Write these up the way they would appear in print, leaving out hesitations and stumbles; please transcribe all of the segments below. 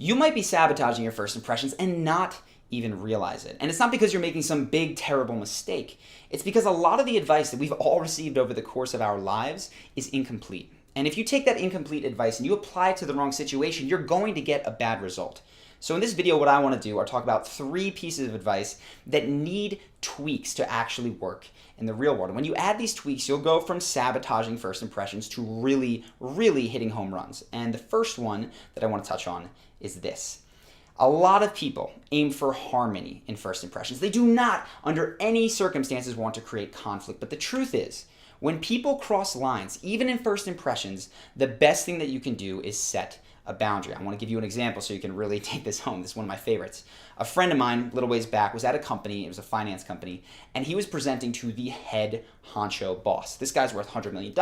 you might be sabotaging your first impressions and not even realize it. And it's not because you're making some big, terrible mistake. It's because a lot of the advice that we've all received over the course of our lives is incomplete. And if you take that incomplete advice and you apply it to the wrong situation, you're going to get a bad result. So in this video, what I want to do are talk about 3 pieces of advice that need tweaks to actually work in the real world. And when you add these tweaks, you'll go from sabotaging first impressions to really, really hitting home runs. And the first one that I want to touch on is this. A lot of people aim for harmony in first impressions. They do not, under any circumstances, want to create conflict. But the truth is, when people cross lines, even in first impressions, the best thing that you can do is set a boundary. I want to give you an example so you can really take this home. This is one of my favorites. A friend of mine, a little ways back, was at a company. It was a finance company, and he was presenting to the head honcho boss. This guy's worth $100 million,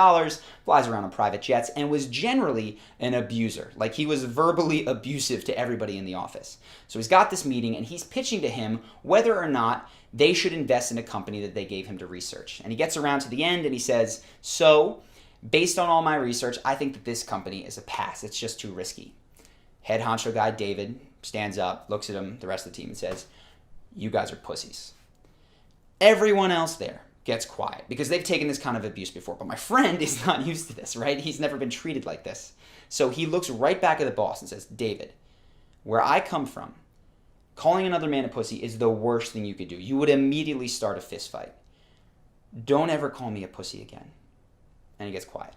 flies around on private jets, and was generally an abuser. Like, he was verbally abusive to everybody in the office. So he's got this meeting, and he's pitching to him whether or not they should invest in a company that they gave him to research. And he gets around to the end, and he says, so, based on all my research, I think that this company is a pass. It's just too risky. Head honcho guy David stands up, looks at him, the rest of the team, and says, you guys are pussies. Everyone else there gets quiet because they've taken this kind of abuse before. But my friend is not used to this, right? He's never been treated like this. So he looks right back at the boss and says, David, where I come from, calling another man a pussy is the worst thing you could do. You would immediately start a fist fight. Don't ever call me a pussy again. And he gets quiet.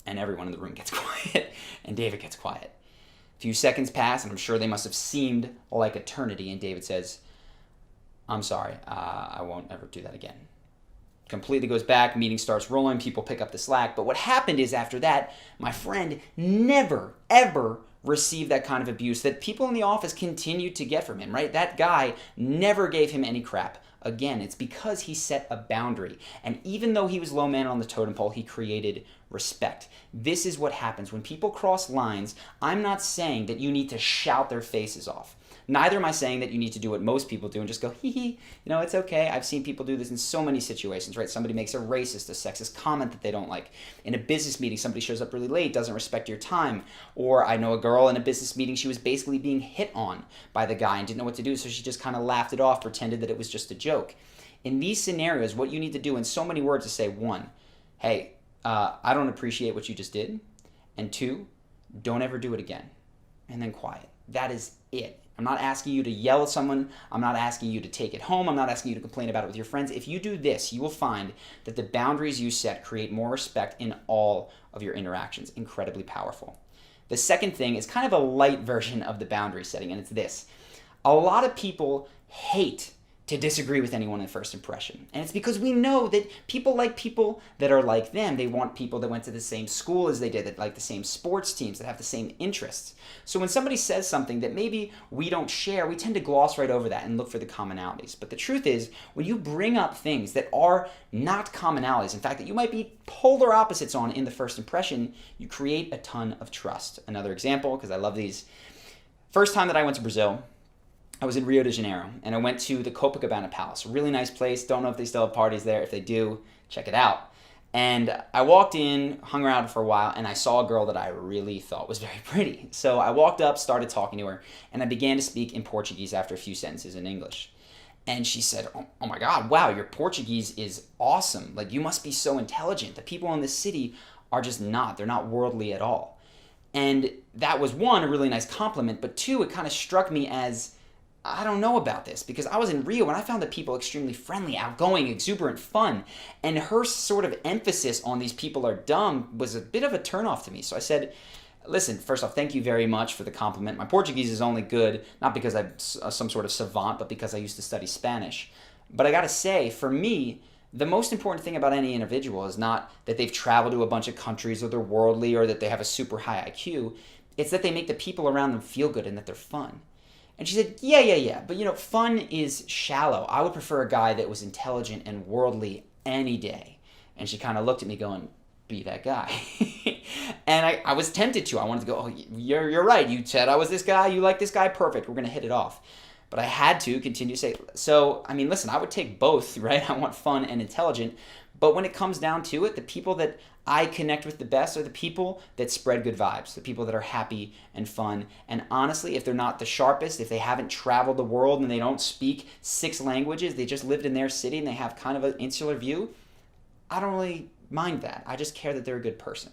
And everyone in the room gets quiet. And David gets quiet. A few seconds pass, and I'm sure they must have seemed like eternity. And David says, I'm sorry, I won't ever do that again. Completely goes back, meeting starts rolling, people pick up the slack. But what happened is after that, my friend never, ever received that kind of abuse that people in the office continued to get from him, right? That guy never gave him any crap. Again, it's because he set a boundary. And even though he was low man on the totem pole, he created respect. This is what happens when people cross lines. I'm not saying that you need to shout their faces off. Neither am I saying that you need to do what most people do and just go, hee hee, it's okay. I've seen people do this in so many situations, right? Somebody makes a racist, a sexist comment that they don't like. In a business meeting, somebody shows up really late, doesn't respect your time. Or I know a girl in a business meeting, she was basically being hit on by the guy and didn't know what to do, so she just kind of laughed it off, pretended that it was just a joke. In these scenarios, what you need to do in so many words is say, 1, hey, I don't appreciate what you just did. And 2, don't ever do it again. And then quiet. That is it. I'm not asking you to yell at someone. I'm not asking you to take it home. I'm not asking you to complain about it with your friends. If you do this, you will find that the boundaries you set create more respect in all of your interactions. Incredibly powerful. The second thing is kind of a light version of the boundary setting, and it's this. A lot of people hate to disagree with anyone in first impression. And it's because we know that people like people that are like them. They want people that went to the same school as they did, that like the same sports teams, that have the same interests. So when somebody says something that maybe we don't share, we tend to gloss right over that and look for the commonalities. But the truth is, when you bring up things that are not commonalities, in fact, that you might be polar opposites on in the first impression, you create a ton of trust. Another example, because I love these. First time that I went to Brazil, I was in Rio de Janeiro, and I went to the Copacabana Palace. A really nice place. Don't know if they still have parties there. If they do, check it out. And I walked in, hung around for a while, and I saw a girl that I really thought was very pretty. So I walked up, started talking to her, and I began to speak in Portuguese after a few sentences in English. And she said, oh my God, wow, your Portuguese is awesome. Like, you must be so intelligent. The people in this city are just not. They're not worldly at all. And that was, 1, a really nice compliment, but 2, it kind of struck me as, I don't know about this, because I was in Rio and I found the people extremely friendly, outgoing, exuberant, fun. And her sort of emphasis on these people are dumb was a bit of a turnoff to me. So I said, listen, first off, thank you very much for the compliment. My Portuguese is only good, not because I'm some sort of savant, but because I used to study Spanish. But I gotta say, for me, the most important thing about any individual is not that they've traveled to a bunch of countries or they're worldly or that they have a super high IQ. It's that they make the people around them feel good and that they're fun. And she said, yeah, but fun is shallow. I would prefer a guy that was intelligent and worldly any day. And she kind of looked at me going, be that guy. And I was tempted to. I wanted to go, oh, you're right. You said I was this guy. You like this guy. Perfect. We're going to hit it off. But I had to continue to say, so, I mean, listen, I would take both, right? I want fun and intelligent. But when it comes down to it, the people that I connect with the best are the people that spread good vibes, the people that are happy and fun. And honestly, if they're not the sharpest, if they haven't traveled the world and they don't speak 6 languages, they just lived in their city and they have kind of an insular view, I don't really mind that. I just care that they're a good person.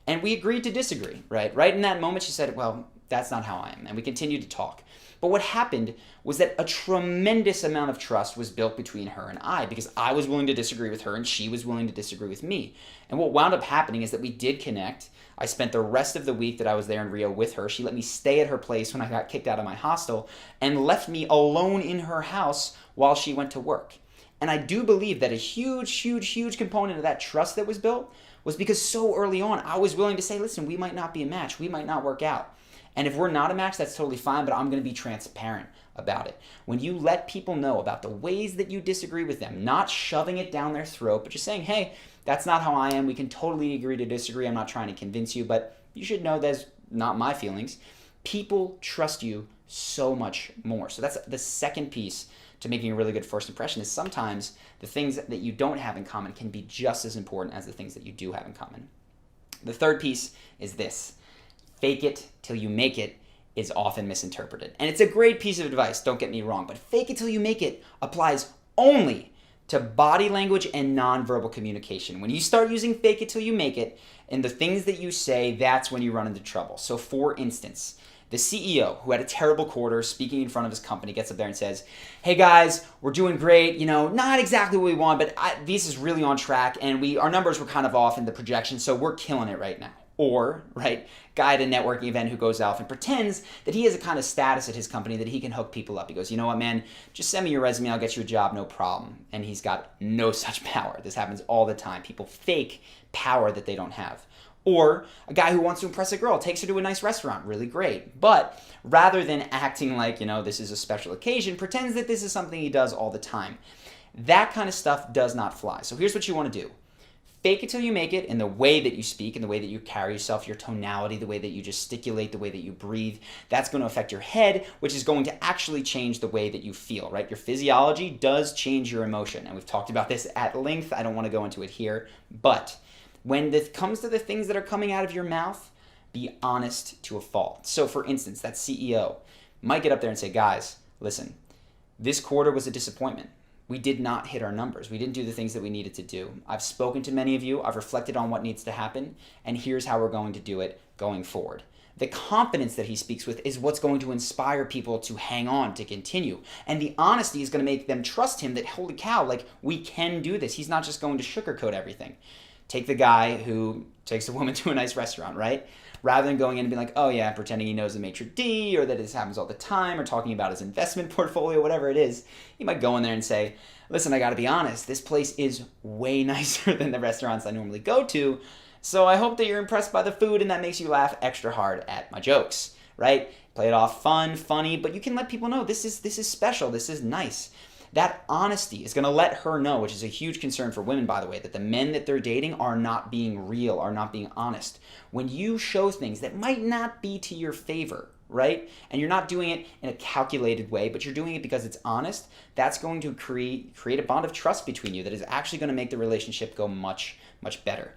And we agreed to disagree, right? Right in that moment, she said, well, that's not how I am. And we continued to talk. But what happened was that a tremendous amount of trust was built between her and I, because I was willing to disagree with her and she was willing to disagree with me. And what wound up happening is that we did connect. I spent the rest of the week that I was there in Rio with her. She let me stay at her place when I got kicked out of my hostel and left me alone in her house while she went to work. And I do believe that a huge component of that trust that was built was because so early on, I was willing to say, listen, we might not be a match. We might not work out. And if we're not a match, that's totally fine, but I'm going to be transparent about it. When you let people know about the ways that you disagree with them, not shoving it down their throat, but just saying, hey, that's not how I am. We can totally agree to disagree. I'm not trying to convince you, but you should know that's not my feelings. People trust you so much more. So that's the second piece to making a really good first impression, is sometimes the things that you don't have in common can be just as important as the things that you do have in common. The third piece is this: fake it till you make it is often misinterpreted. And it's a great piece of advice, don't get me wrong, but fake it till you make it applies only to body language and nonverbal communication. When you start using fake it till you make it and the things that you say, that's when you run into trouble. So for instance, the CEO who had a terrible quarter speaking in front of his company gets up there and says, hey guys, we're doing great, not exactly what we want, but this is really on track and our numbers were kind of off in the projection, so we're killing it right now. Or, right, guy at a networking event who goes off and pretends that he has a kind of status at his company that he can hook people up. He goes, you know what, man, just send me your resume, I'll get you a job, no problem. And he's got no such power. This happens all the time. People fake power that they don't have. Or a guy who wants to impress a girl, takes her to a nice restaurant, really great. But rather than acting like, this is a special occasion, pretends that this is something he does all the time. That kind of stuff does not fly. So here's what you want to do. Fake it till you make it in the way that you speak, in the way that you carry yourself, your tonality, the way that you gesticulate, the way that you breathe. That's going to affect your head, which is going to actually change the way that you feel, right? Your physiology does change your emotion. And we've talked about this at length. I don't want to go into it here. But when it comes to the things that are coming out of your mouth, be honest to a fault. So for instance, that CEO might get up there and say, guys, listen, this quarter was a disappointment. We did not hit our numbers. We didn't do the things that we needed to do. I've spoken to many of you. I've reflected on what needs to happen, and here's how we're going to do it going forward. The confidence that he speaks with is what's going to inspire people to hang on, to continue. And the honesty is going to make them trust him that, holy cow, we can do this. He's not just going to sugarcoat everything. Take the guy who takes a woman to a nice restaurant, right? Rather than going in and being like, oh yeah, pretending he knows the maitre d', or that this happens all the time, or talking about his investment portfolio, whatever it is, you might go in there and say, listen, I gotta be honest, this place is way nicer than the restaurants I normally go to, so I hope that you're impressed by the food and that makes you laugh extra hard at my jokes, right? Play it off fun, funny, but you can let people know this is special, this is nice. That honesty is going to let her know, which is a huge concern for women, by the way, that the men that they're dating are not being real, are not being honest. When you show things that might not be to your favor, right? And you're not doing it in a calculated way, but you're doing it because it's honest, that's going to create a bond of trust between you that is actually going to make the relationship go much, much better.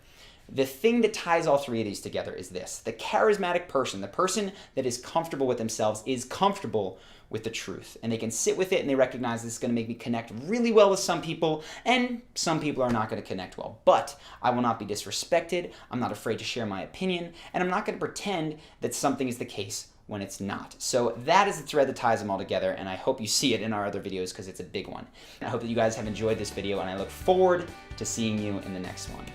The thing that ties all three of these together is this. The charismatic person, the person that is comfortable with themselves, is comfortable with the truth. And they can sit with it and they recognize this is going to make me connect really well with some people, and some people are not going to connect well. But I will not be disrespected, I'm not afraid to share my opinion, and I'm not going to pretend that something is the case when it's not. So that is the thread that ties them all together, and I hope you see it in our other videos because it's a big one. I hope that you guys have enjoyed this video, and I look forward to seeing you in the next one.